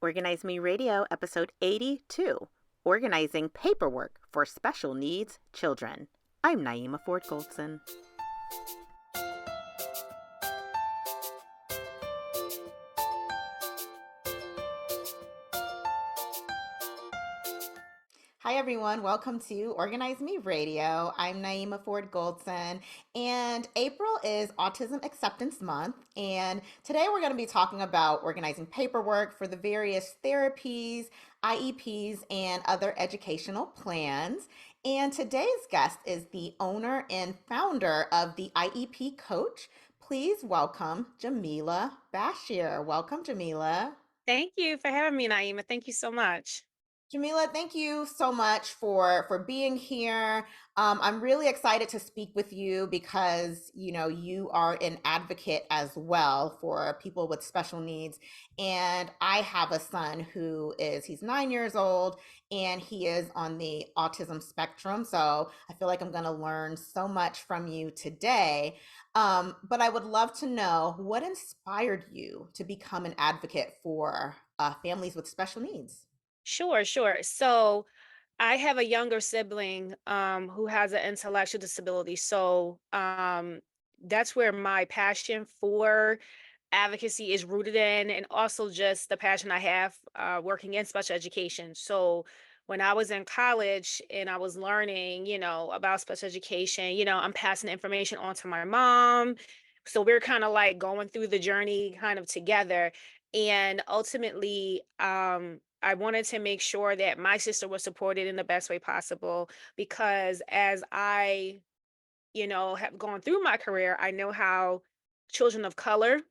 Organize Me Radio, episode 82, Organizing Paperwork for Special Needs Children. I'm Naeemah Ford-Goldson. Hi, everyone. Welcome to Organize Me Radio. I'm Naeemah Ford-Goldson, and April is Autism Acceptance Month. And today we're going to be talking about organizing paperwork for the various therapies, IEPs, and other educational plans. And today's guest is the owner and founder of the IEP Coach. Please welcome Jamilah Bashir. Welcome, Jamilah. Thank you for having me, Naeemah. Thank you so much. Jamilah, thank you so much for being here. I'm really excited to speak with you because you are an advocate as well for people with special needs. And I have a son he's 9 years old and he is on the autism spectrum. So I feel like I'm going to learn so much from you today. But I would love to know what inspired you to become an advocate for families with special needs. Sure. So I have a younger sibling who has an intellectual disability. So that's where my passion for advocacy is rooted in, and also just the passion I have working in special education. So when I was in college and I was learning, about special education, I'm passing the information on to my mom. So we're kind of like going through the journey kind of together. And ultimately, I wanted to make sure that my sister was supported in the best way possible because as I, have gone through my career, I know how children of color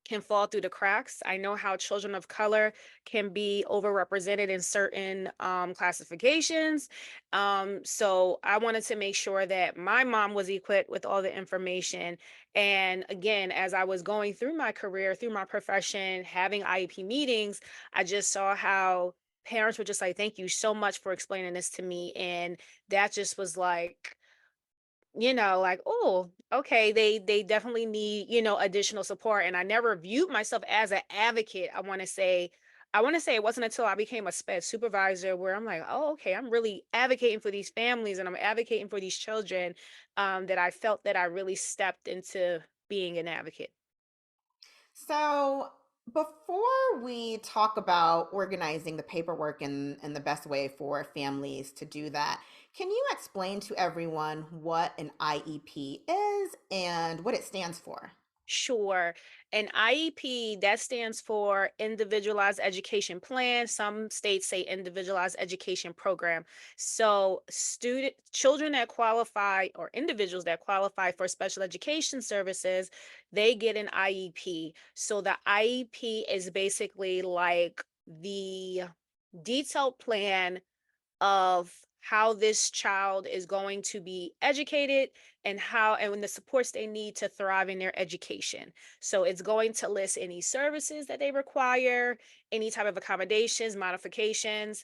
can fall through the cracks. I know how children of color can be overrepresented in certain classifications. So I wanted to make sure that my mom was equipped with all the information. And again, as I was going through my career, through my profession, having IEP meetings, I just saw how parents were just like, thank you so much for explaining this to me. And that just was like, like, oh, okay, they definitely need, additional support. And I never viewed myself as an advocate. I want to say it wasn't until I became a sped supervisor where I'm like, oh, okay, I'm really advocating for these families and I'm advocating for these children, that I felt that I really stepped into being an advocate. So, before we talk about organizing the paperwork and the best way for families to do that, can you explain to everyone what an IEP is and what it stands for? Sure. An IEP, that stands for Individualized Education Plan. Some states say Individualized Education Program. So student children that qualify or individuals that qualify for special education services, they get an IEP. So the IEP is basically like the detailed plan of how this child is going to be educated and the supports they need to thrive in their education. So it's going to list any services that they require, any type of accommodations, modifications,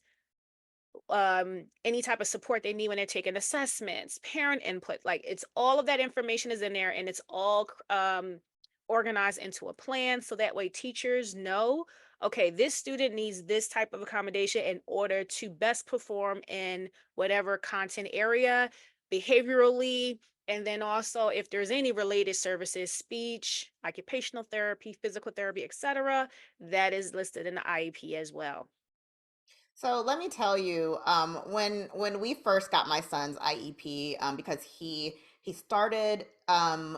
any type of support they need when they're taking assessments, parent input. Like it's all of that information is in there and it's all organized into a plan so that way teachers know, okay, this student needs this type of accommodation in order to best perform in whatever content area, behaviorally, and then also if there's any related services, speech, occupational therapy, physical therapy, etc., that is listed in the IEP as well. So let me tell you, when we first got my son's IEP, because he started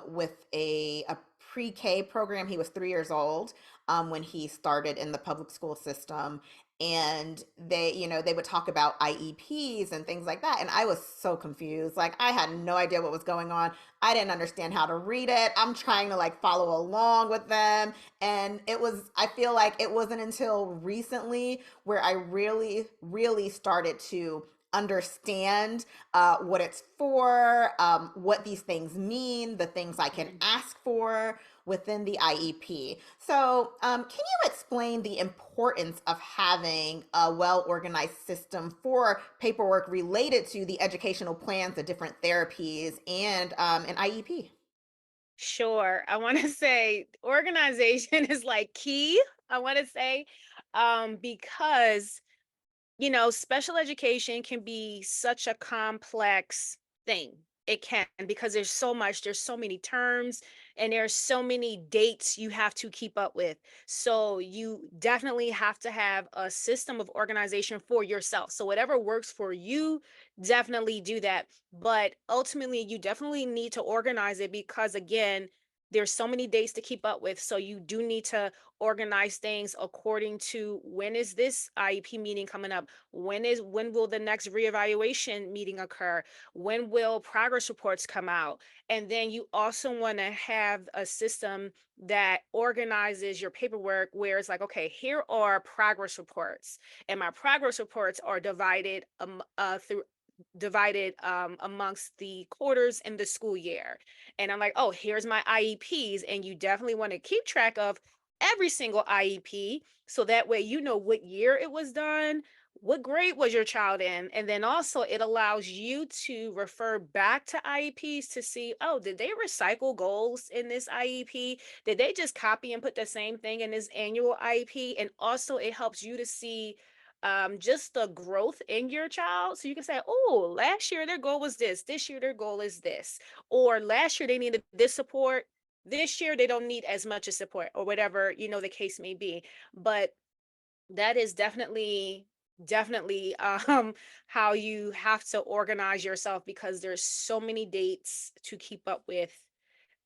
with a pre-K program. He was 3 years old when he started in the public school system, and they would talk about IEPs and things like that, and I was so confused. Like I had no idea what was going on. I didn't understand how to read it. I'm trying to like follow along with them, and I feel like it wasn't until recently where I really started to understand what it's for, what these things mean, the things I can Mhm. ask for within the IEP. So, can you explain the importance of having a well organized system for paperwork related to the educational plans, the different therapies, and an IEP? Sure. I want to say organization is like key. I want to say. Because special education can be such a complex thing. It can, because there's so many terms, and there's so many dates you have to keep up with. So you definitely have to have a system of organization for yourself. So whatever works for you, definitely do that. But ultimately, you definitely need to organize it, because again, there's so many dates to keep up with. So you do need to organize things according to, when is this IEP meeting coming up? When will the next reevaluation meeting occur? When will progress reports come out? And then you also want to have a system that organizes your paperwork, where it's like, okay, here are progress reports, and my progress reports are divided amongst the quarters in the school year. And I'm like, oh, here's my IEPs. And you definitely want to keep track of every single IEP, so that way you know what year it was done, what grade was your child in. And then also it allows you to refer back to IEPs to see, oh, did they recycle goals in this IEP? Did they just copy and put the same thing in this annual IEP? And also it helps you to see just the growth in your child. So you can say, oh, last year their goal was this year their goal is this, or last year they needed this support, this year they don't need as much as support, or whatever, the case may be. But that is definitely how you have to organize yourself, because there's so many dates to keep up with.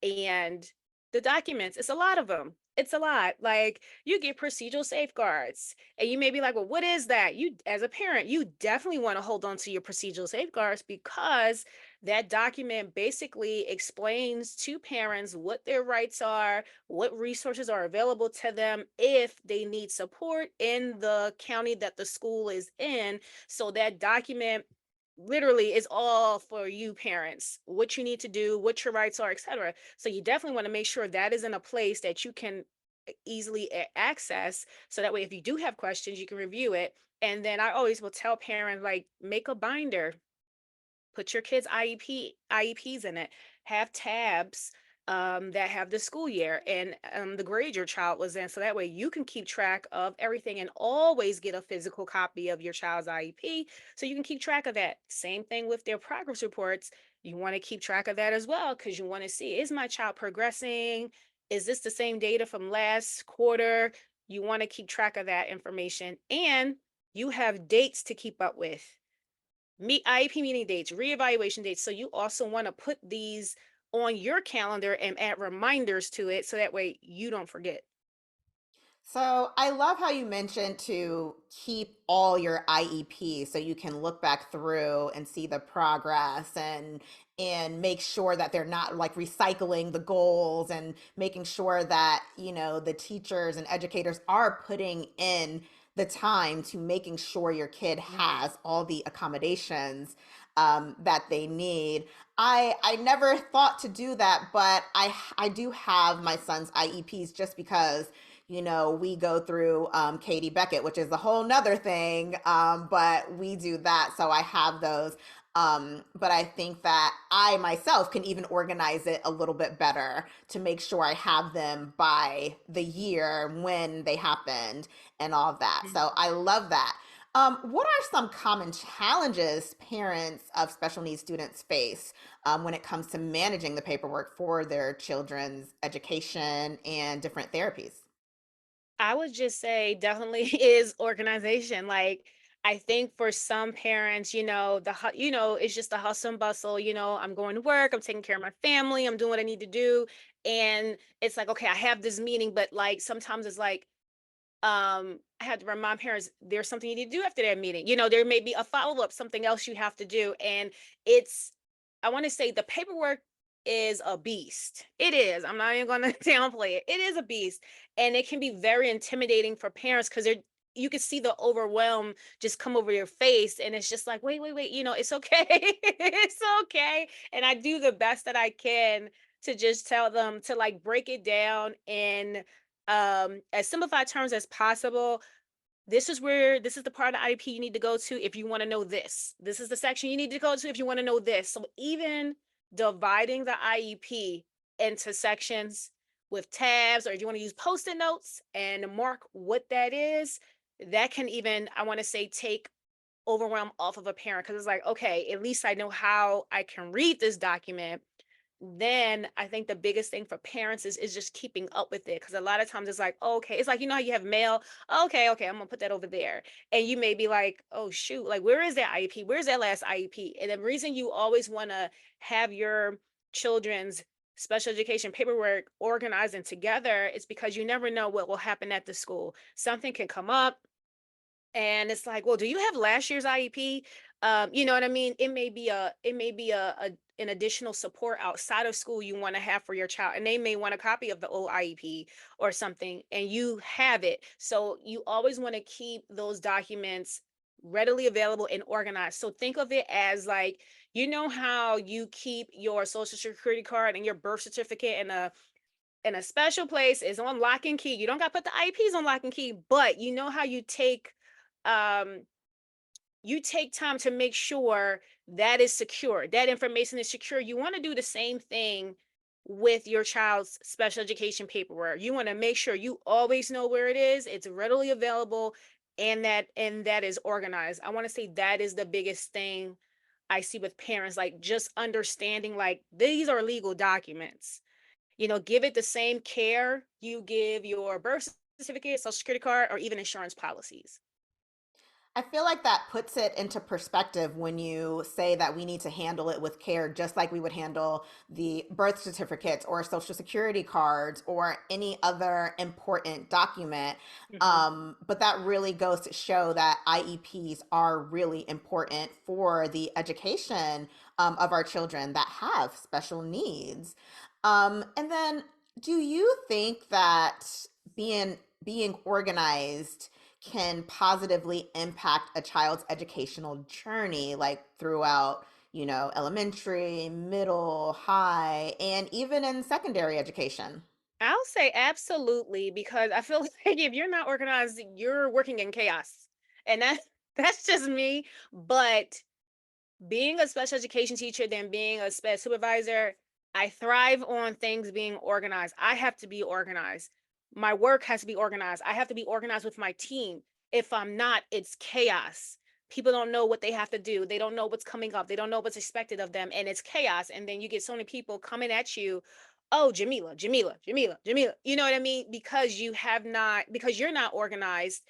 And the documents, it's a lot of them. It's a lot. Like, you get procedural safeguards, and you may be like, well, what is that? You, as a parent, you definitely want to hold on to your procedural safeguards, because that document basically explains to parents what their rights are, what resources are available to them if they need support in the county that the school is in. So that document literally is all for you parents, what you need to do, what your rights are, etc. So you definitely want to make sure that is in a place that you can easily access, so that way if you do have questions you can review it. And then I always will tell parents, like, make a binder, put your kids IEPs in it, have tabs that have the school year and the grade your child was in. So that way you can keep track of everything, and always get a physical copy of your child's IEP, so you can keep track of that. Same thing with their progress reports. You want to keep track of that as well, because you want to see, is my child progressing? Is this the same data from last quarter? You want to keep track of that information, and you have dates to keep up with. IEP meeting dates, reevaluation dates. So you also want to put these on your calendar and add reminders to it, so that way you don't forget. So I love how you mentioned to keep all your IEPs so you can look back through and see the progress and make sure that they're not like recycling the goals, and making sure that, the teachers and educators are putting in the time to making sure your kid has all the accommodations that they need. I never thought to do that, but I do have my son's IEPs, just because we go through Katie Beckett, which is a whole nother thing. But we do that. So I have those. But I think that I myself can even organize it a little bit better to make sure I have them by the year when they happened and all of that. Mhm. So I love that. What are some common challenges parents of special needs students face when it comes to managing the paperwork for their children's education and different therapies? I would just say definitely is organization. Like, I think for some parents, it's just the hustle and bustle. I'm going to work, I'm taking care of my family, I'm doing what I need to do. And it's like, okay, I have this meeting, but like sometimes it's like, I had to remind parents there's something you need to do after that meeting. There may be a follow-up, something else you have to do. And it's, I want to say the paperwork is a beast. It is. I'm not even gonna downplay it. It is a beast. And it can be very intimidating for parents, because you can see the overwhelm just come over your face. And it's just like, wait, it's okay. It's okay. And I do the best that I can to just tell them to like break it down in as simplified terms as possible. This is the part of the IEP you need to go to if you want to know this. This is the section you need to go to if you want to know this. So even dividing the IEP into sections with tabs, or if you want to use post-it notes and mark what that is, that can even, I want to say, take overwhelm off of a parent, because it's like, okay, at least I know how I can read this document. Then I think the biggest thing for parents is just keeping up with it, because a lot of times it's like, oh, okay, it's like, how you have mail. Okay, okay, I'm gonna put that over there, and you may be like, oh shoot, like, where is that IEP, where's that last IEP? And the reason you always want to have your children's special education paperwork organized and together is because you never know what will happen at the school. Something can come up, and it's like, well, do you have last year's IEP? You know what I mean? It may be a an additional support outside of school you want to have for your child, and they may want a copy of the old IEP or something, and you have it. So you always want to keep those documents readily available and organized. So think of it as like, how you keep your social security card and your birth certificate in a special place, is on lock and key. You don't got to put the IEPs on lock and key, but you know how um you take time to make sure that is secure, that information is secure. You want to do the same thing with your child's special education paperwork. You want to make sure you always know where it is, it's readily available, and that is organized. I want to say that is the biggest thing I see with parents, like just understanding like these are legal documents. Give it the same care you give your birth certificate, social security card, or even insurance policies. I feel like that puts it into perspective when you say that we need to handle it with care, just like we would handle the birth certificates or social security cards or any other important document. Mhm. But that really goes to show that IEPs are really important for the education of our children that have special needs. And then, do you think that being organized can positively impact a child's educational journey, like throughout, elementary, middle, high, and even in secondary education? I'll say absolutely, because I feel like if you're not organized, you're working in chaos. And that's just me. But being a special education teacher, then being a supervisor, I thrive on things being organized. I have to be organized. My work has to be organized. I have to be organized with my team. If I'm not, it's chaos. People don't know what they have to do. They don't know what's coming up. They don't know what's expected of them. And it's chaos. And then you get so many people coming at you. Oh, Jamilah, Jamilah, Jamilah, Jamilah. You know what I mean? Because you're not organized,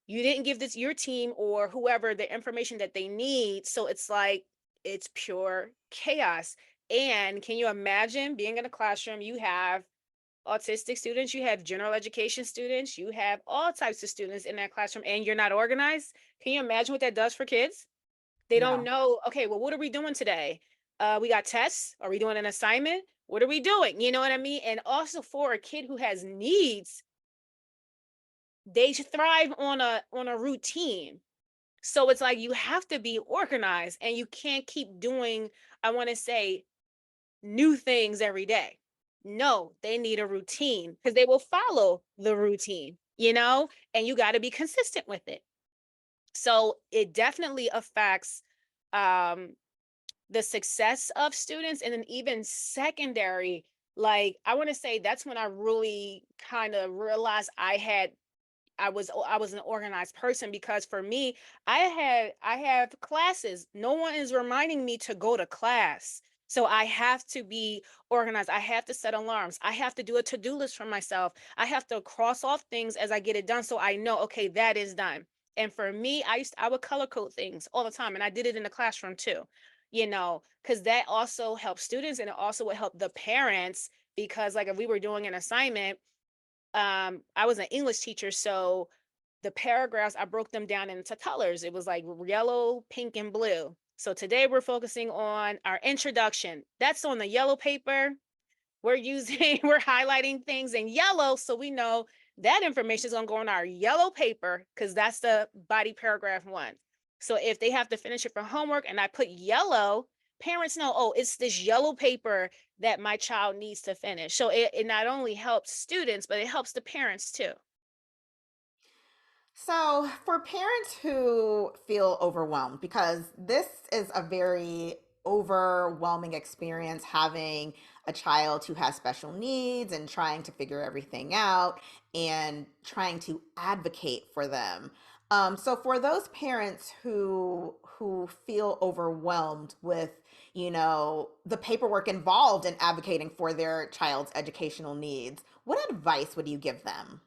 you didn't give this your team or whoever the information that they need. So it's like, it's pure chaos. And can you imagine being in a classroom? You have autistic students, you have general education students, you have all types of students in that classroom, and you're not organized. Can you imagine what that does for kids? They don't No. know, okay, well, what are we doing today? We got tests. Are we doing an assignment? What are we doing? You know what I mean? And also for a kid who has needs, they thrive on a routine. So it's like you have to be organized, and you can't keep doing, I want to say, new things every day. No, they need a routine because they will follow the routine, and you got to be consistent with it. So it definitely affects um the success of students, and then even secondary. Like, I want to say that's when I really kind of realized I was an organized person, because for me, I have classes. No one is reminding me to go to class. So I have to be organized. I have to set alarms. I have to do a to-do list for myself. I have to cross off things as I get it done, so I know, okay, that is done. And for me, I would color code things all the time, and I did it in the classroom too. Because that also helps students, and it also would help the parents, because like if we were doing an assignment, I was an English teacher, so the paragraphs, I broke them down into colors. It was like yellow, pink, and blue. So today we're focusing on our introduction. That's on the yellow paper. We're highlighting things in yellow, so we know that information is going to go on our yellow paper, because that's the body paragraph one. So if they have to finish it for homework and I put yellow, parents know, oh, it's this yellow paper that my child needs to finish. So it not only helps students, but it helps the parents too. So, for parents who feel overwhelmed, because this is a very overwhelming experience having a child who has special needs and trying to figure everything out and trying to advocate for them. So for those parents who feel overwhelmed with, the paperwork involved in advocating for their child's educational needs, what advice would you give them?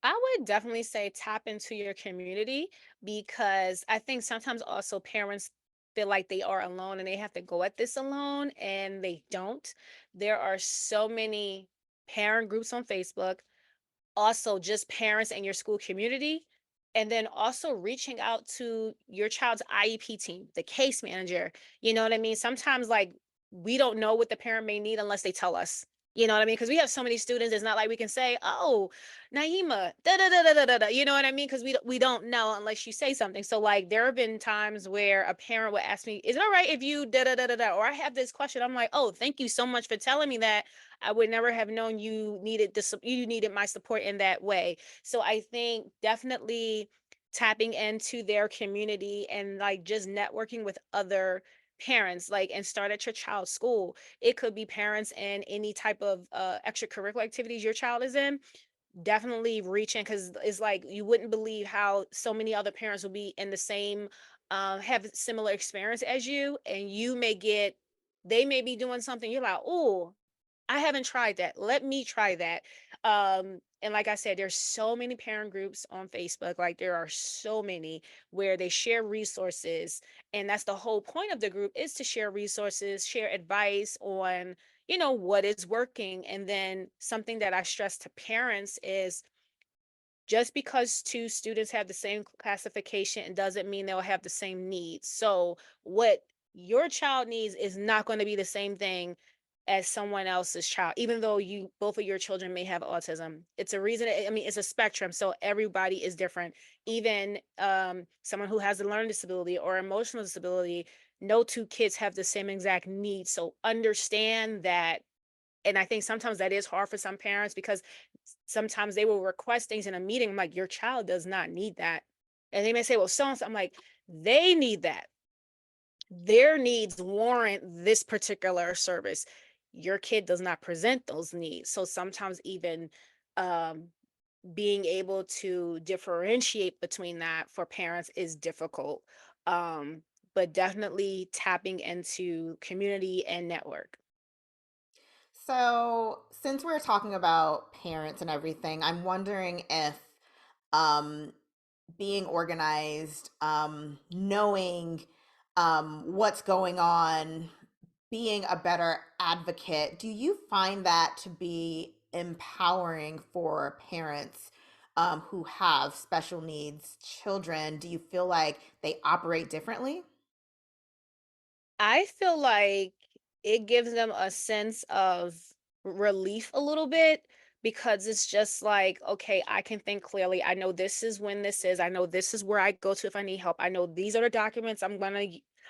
I would definitely say tap into your community, because I think sometimes also parents feel like they are alone and they have to go at this alone, and they don't. There are so many parent groups on Facebook, also just parents and your school community, and then also reaching out to your child's IEP team, the case manager. You know what I mean? Sometimes, like, we don't know what the parent may need unless they tell us. You know what I mean? Because we have so many students, it's not like we can say, "Oh, Naeemah, da da da da da da da." You know what I mean? Because we don't know unless you say something. So, like, there have been times where a parent would ask me, "Is it all right if you da da da da da?" Or I have this question. I'm like, "Oh, thank you so much for telling me that. I would never have known you needed this. You needed my support in that way." So I think definitely tapping into their community and, like, just networking with other parents, like, and start at your child's school. It could be parents in any type of extracurricular activities your child is in. Definitely reach in, because it's like you wouldn't believe how so many other parents will be in the same have similar experience as you, and they may be doing something, you're like, "Oh, I haven't tried that. Let me try that." And like I said, there's so many parent groups on Facebook. Like, there are so many where they share resources. And that's the whole point of the group, is to share resources, share advice on, what is working. And then something that I stress to parents is, just because two students have the same classification, it doesn't mean they'll have the same needs. So what your child needs is not going to be the same thing as someone else's child, even though you both of your children may have autism. It's a reason. I mean, it's a spectrum, so everybody is different. Even someone who has a learning disability or emotional disability, no two kids have the same exact needs. So understand that. And I think sometimes that is hard for some parents, because sometimes they will request things in a meeting. I'm like, your child does not need that. And they may say, well, so and so. I'm like, they need that. Their needs warrant this particular service. Your kid does not present those needs. So sometimes even um, being able to differentiate between that for parents is difficult. Um, but definitely tapping into community and network. So, since we're talking about parents and everything, I'm wondering if um, being organized, knowing what's going on, being a better advocate, do you find that to be empowering for parents who have special needs children? Do you feel like they operate differently? I feel like it gives them a sense of relief a little bit, because it's just like, okay, I can think clearly. I know this is when this is. I know this is where I go to if I need help. I know these are the documents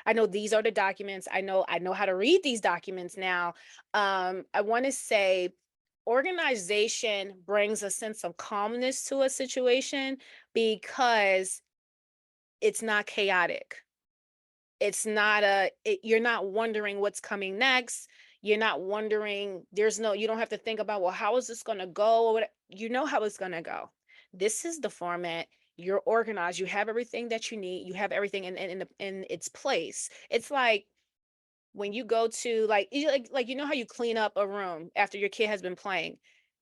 I know these are the documents. I know how to read these documents now. I want to say organization brings a sense of calmness to a situation, because it's not chaotic. It's not you're not wondering what's coming next. You're not wondering, you don't have to think about, well, how is this going to go, or what. You know how it's going to go. This is the format. You're organized. You have everything that you need. You have everything in its place. It's like when you go to, like, you know how you clean up a room after your kid has been playing.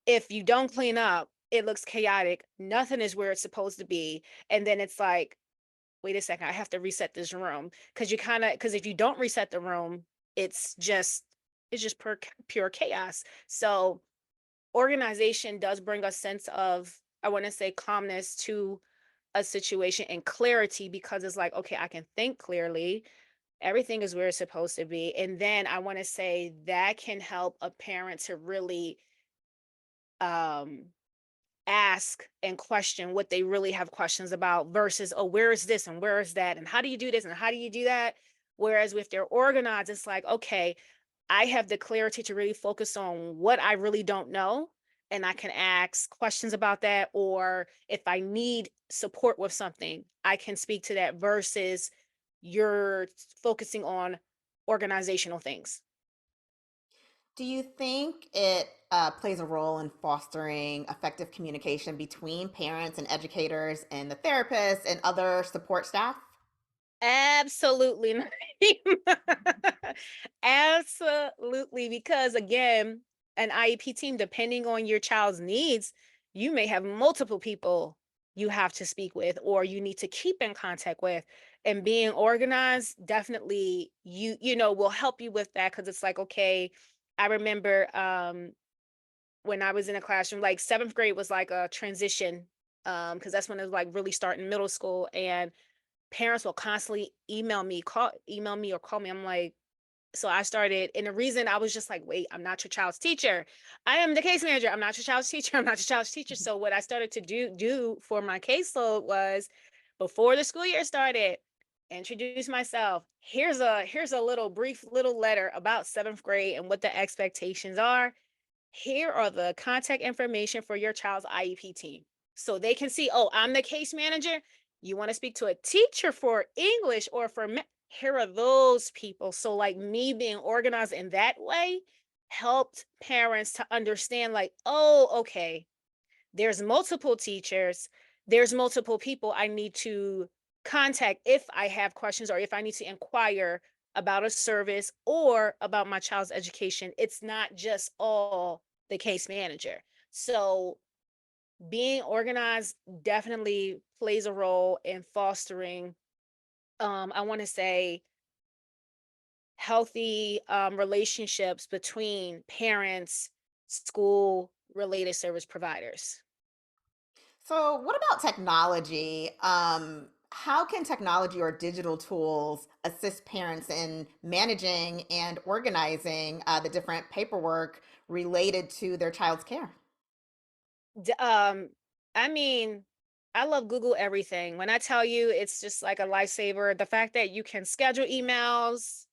If you don't clean up, it looks chaotic. Nothing is where it's supposed to be. And then it's like, wait a second, I have to reset this room. Because if you don't reset the room, it's just pure chaos. So organization does bring a sense of, I want to say, calmness to a situation, and clarity, because it's like, okay, I can think clearly. Everything is where it's supposed to be. And then I want to say that can help a parent to really um ask and question what they really have questions about, versus, oh, where is this and where is that, and how do you do this and how do you do that. Whereas if they're organized, it's like, okay, I have the clarity to really focus on what I really don't know, and I can ask questions about that. Or if I need support with something, I can speak to that, versus you're focusing on organizational things. Do you think it plays a role in fostering effective communication between parents and educators and the therapists and other support staff? Absolutely. Naeemah. Absolutely. Because again, an IEP team, depending on your child's needs, you may have multiple people you have to speak with or you need to keep in contact with. And being organized definitely will help you with that because it's like, okay, I remember when I was in a classroom, like seventh grade was like a transition because that's when it was like really starting middle school. And parents will constantly email me or call me. I'm like, so I started, and the reason I was just like, wait, I'm not your child's teacher. I am the case manager. I'm not your child's teacher. I'm not your child's teacher. So what I started to do for my caseload was before the school year started, introduce myself. Here's a little brief little letter about seventh grade and what the expectations are. Here are the contact information for your child's IEP team. So they can see, oh, I'm the case manager. You want to speak to a teacher for English or for here are those people. So like me being organized in that way helped parents to understand like, oh, okay, there's multiple teachers, there's multiple people I need to contact if I have questions or if I need to inquire about a service or about my child's education. It's not just all the case manager. So being organized definitely plays a role in fostering I want to say healthy relationships between parents, school related service providers. So, what about technology? How can technology or digital tools assist parents in managing and organizing the different paperwork related to their child's care? D- um, I mean, I love Google everything. When I tell you it's just like a lifesaver, the fact that you can schedule emails,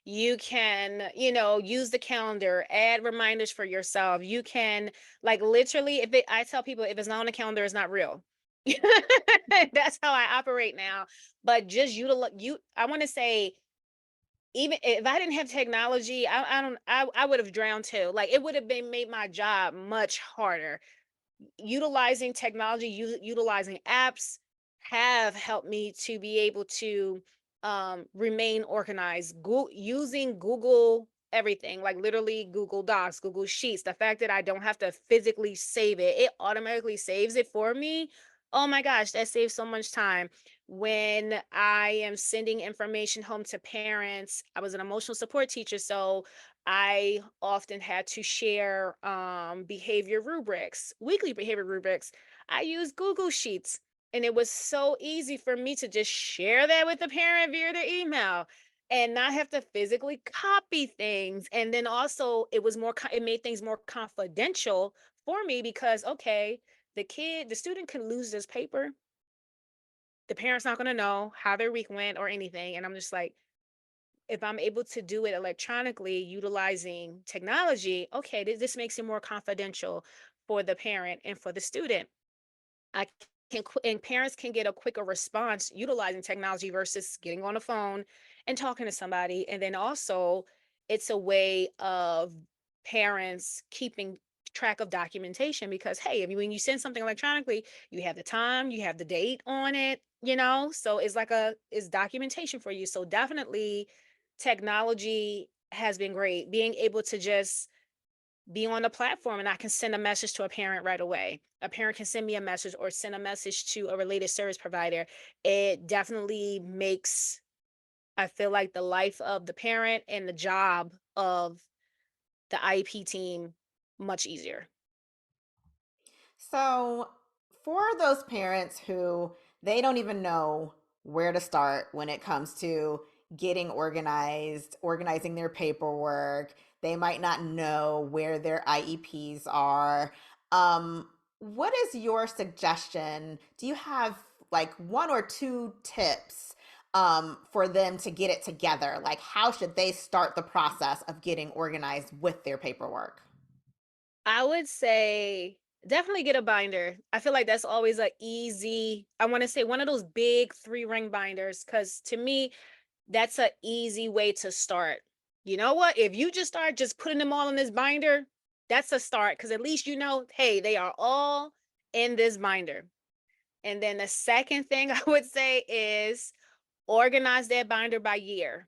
you can, use the calendar, add reminders for yourself. You can like literally I tell people if it's not on the calendar, it's not real. That's how I operate now. But just I want to say even if I didn't have technology, I would have drowned too. Like it would have been made my job much harder. Utilizing technology, utilizing apps have helped me to be able to remain organized. Using Google everything, like literally Google Docs, Google Sheets. The fact that I don't have to physically save it, it automatically saves it for me. Oh my gosh, that saves so much time. When I am sending information home to parents, I was an emotional support teacher, so I often had to share behavior rubrics, weekly behavior rubrics. I use Google Sheets, and it was so easy for me to just share that with the parent via the email and not have to physically copy things. And then also, it made things more confidential for me because, okay, the student can lose this paper. The parent's not going to know how their week went or anything. And I'm just like, if I'm able to do it electronically utilizing technology, okay, this makes it more confidential for the parent and for the student. I and parents can get a quicker response utilizing technology versus getting on the phone and talking to somebody. And then also, it's a way of parents keeping track of documentation because hey, when you send something electronically, you have the time, you have the date on it, so it's documentation for you. So definitely technology has been great. Being able to just be on the platform and I can send a message to a parent right away. A parent can send me a message or send a message to a related service provider. It definitely makes, I feel like, the life of the parent and the job of the IEP team much easier. So, for those parents who they don't even know where to start when it comes to getting organized, organizing their paperwork, they might not know where their IEPs are. What is your suggestion? Do you have like one or two tips for them to get it together? Like, how should they start the process of getting organized with their paperwork? I would say definitely get a binder. I feel like that's always a easy, I want to say one of those big 3-ring binders, because to me, that's an easy way to start. You know what? If you just start just putting them all in this binder, that's a start, because at least you know, hey, they are all in this binder. And then the second thing I would say is organize that binder by year.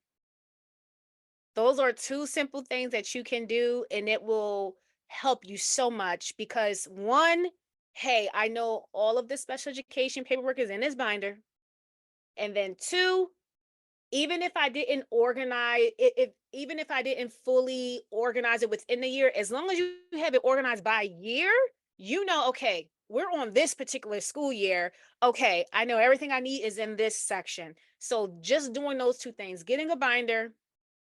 Those are two simple things that you can do, and it will help you so much because one, hey, I know all of the special education paperwork is in this binder. And then two, even if I didn't organize it, even if I didn't fully organize it within the year, as long as you have it organized by year, you know, okay, we're on this particular school year. Okay, I know everything I need is in this section. So just doing those two things, getting a binder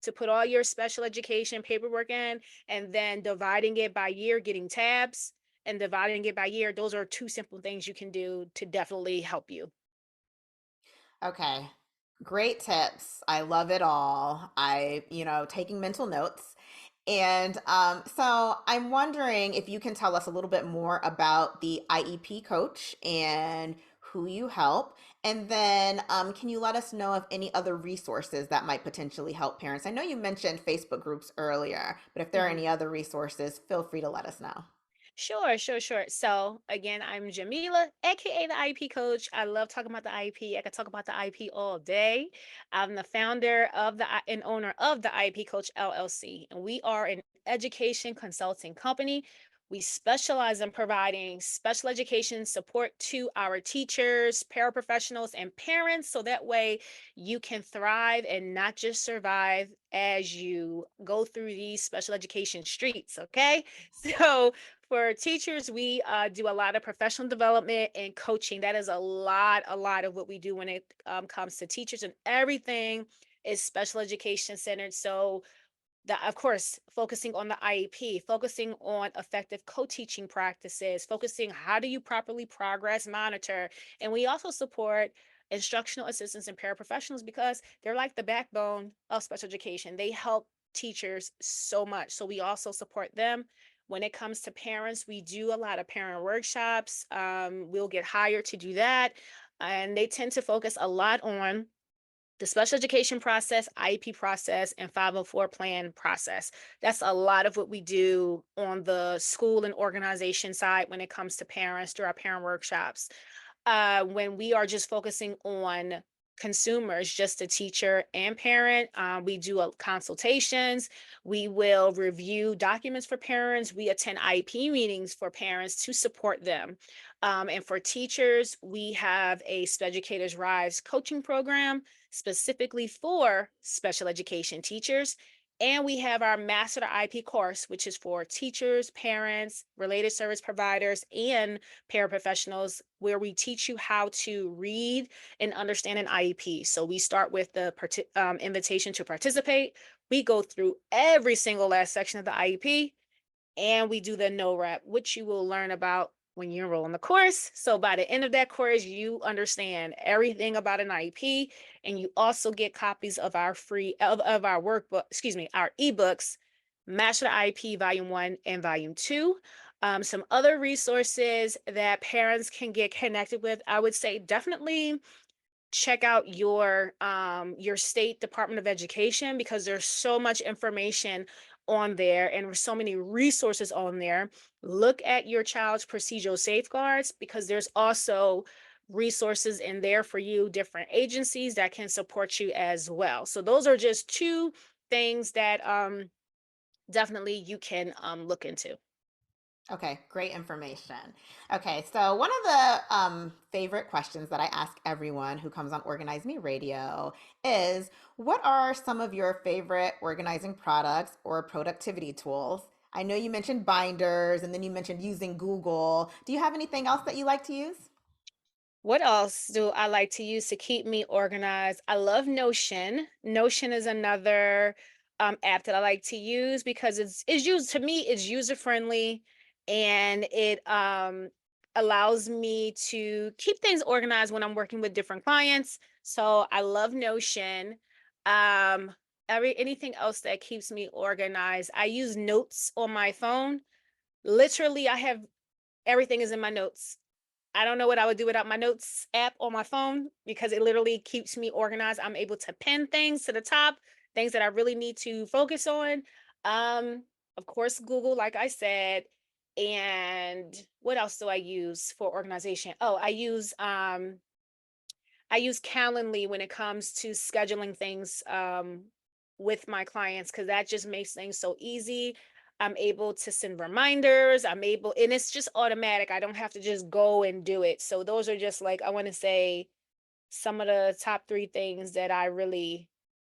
to put all your special education paperwork in, and then dividing it by year, getting tabs and dividing it by year. Those are two simple things you can do to definitely help you. Okay. Great tips. I love it all. Taking mental notes. And so I'm wondering if you can tell us a little bit more about the IEP coach and who you help. And then can you let us know of any other resources that might potentially help parents? I know you mentioned Facebook groups earlier, but if there are Mhm. any other resources, feel free to let us know. Sure, sure, sure. So again, I'm Jamilah, aka the IEP coach. I love talking about the IEP. I could talk about the IEP all day. I'm the founder of and owner of the IEP Coach LLC, and we are an education consulting company. We specialize in providing special education support to our teachers, paraprofessionals, and parents, so that way you can thrive and not just survive as you go through these special education streets. Okay, so for teachers, we do a lot of professional development and coaching. That is a lot of what we do when it comes to teachers, and everything is special education centered. So, of course, focusing on the IEP, focusing on effective co-teaching practices, focusing how do you properly progress monitor, and we also support instructional assistants and paraprofessionals because they're like the backbone of special education. They help teachers so much. So we also support them. When it comes to parents, we do a lot of parent workshops. We'll get hired to do that. And they tend to focus a lot on the special education process, IEP process, and 504 plan process. That's a lot of what we do on the school and organization side when it comes to parents through our parent workshops. When we are just focusing on consumers, just a teacher and parent, we do consultations. We will review documents for parents. We attend IEP meetings for parents to support them. And for teachers, we have a Speducators Rise coaching program specifically for special education teachers. And we have our Master IEP course, which is for teachers, parents, related service providers, and paraprofessionals, where we teach you how to read and understand an IEP. So we start with the invitation to participate. We go through every single last section of the IEP, and we do the no rep, which you will learn about when you enroll in the course. So by the end of that course, you understand everything about an IEP, and you also get copies of our of our workbook, excuse me, our ebooks, Master the IEP Volume 1 and Volume 2. Some other resources that parents can get connected with, I would say definitely check out your state Department of Education, because there's so much information on there and there's so many resources on there. Look at your child's procedural safeguards, because there's also resources in there for you, different agencies that can support you as well. So those are just two things that definitely you can look into. Okay, great information. Okay, so one of the favorite questions that I ask everyone who comes on Organize Me Radio is, what are some of your favorite organizing products or productivity tools? I know you mentioned binders and then you mentioned using Google. Do you have anything else that you like to use? What else do I like to use to keep me organized? I love Notion. Notion is another app that I like to use because it's used to me, it's user friendly, and it allows me to keep things organized when I'm working with different clients. So I love Notion. Um, anything else that keeps me organized. I use notes on my phone. Literally, I have everything is in my notes. I don't know what I would do without my notes app on my phone, because it literally keeps me organized. I'm able to pin things to the top things that I really need to focus on. Um, of course, Google, like I said. And what else do I use for organization? Oh, I use Calendly when it comes to scheduling things with my clients, because that just makes things so easy. I'm able to send reminders. And it's just automatic. I don't have to just go and do it. So those are just like, I want to say, some of the top three things that I really,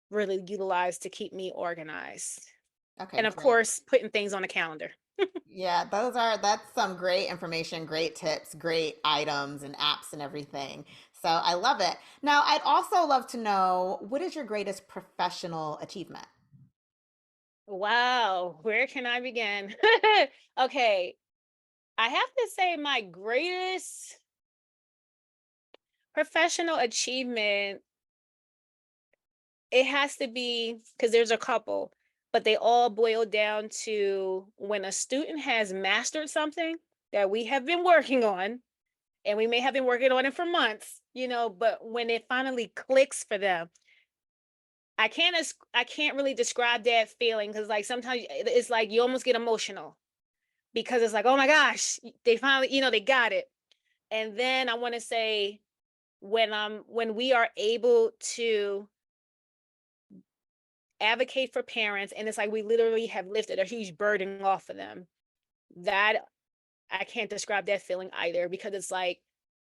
really utilize to keep me organized. Okay, And of great. course, putting things on a calendar. Yeah, that's some great information, great tips, great items and apps and everything. So I love it. Now, I'd also love to know, what is your greatest professional achievement? Wow, where can I begin? Okay, I have to say my greatest professional achievement, it has to be, because there's a couple, but they all boil down to when a student has mastered something that we have been working on, and we may have been working on it for months, but when it finally clicks for them, I can't really describe that feeling, because like sometimes it's like you almost get emotional, because it's like, oh my gosh, they finally, they got it. And then I want to say, when we are able to advocate for parents, and it's like we literally have lifted a huge burden off of them, that I can't describe that feeling either, because it's like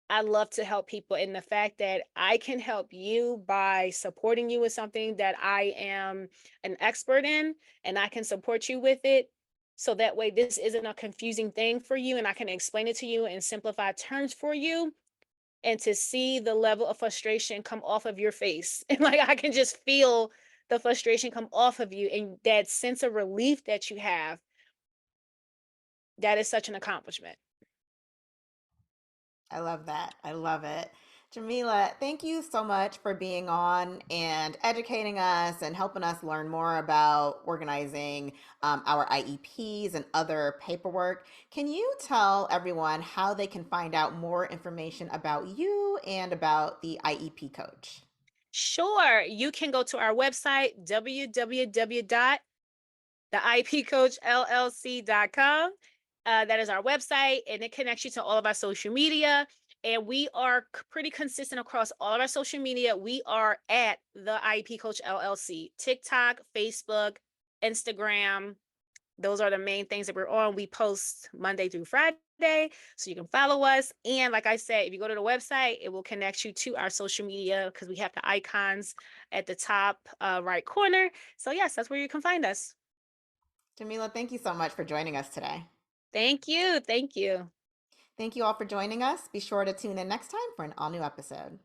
I love to help people, and the fact that I can help you by supporting you with something that I am an expert in, and I can support you with it, so that way this isn't a confusing thing for you, and I can explain it to you in simplified terms for you, and to see the level of frustration come off of your face. And like I can just feel the frustration come off of you, and that sense of relief that you have, that is such an accomplishment. I love that. I love it. Jamilah, thank you so much for being on and educating us and helping us learn more about organizing our IEPs and other paperwork. Can you tell everyone how they can find out more information about you and about the IEP Coach? Sure, you can go to our website, www.theipcoachllc.com. That is our website, and it connects you to all of our social media. And we are pretty consistent across all of our social media. We are at the IEP Coach LLC, TikTok, Facebook, Instagram. Those are the main things that we're on. We post Monday through Friday, so you can follow us. And like I said, if you go to the website, it will connect you to our social media, because we have the icons at the top right corner. So yes, that's where you can find us. Jamilah, thank you so much for joining us today. Thank you. Thank you. Thank you all for joining us. Be sure to tune in next time for an all new episode.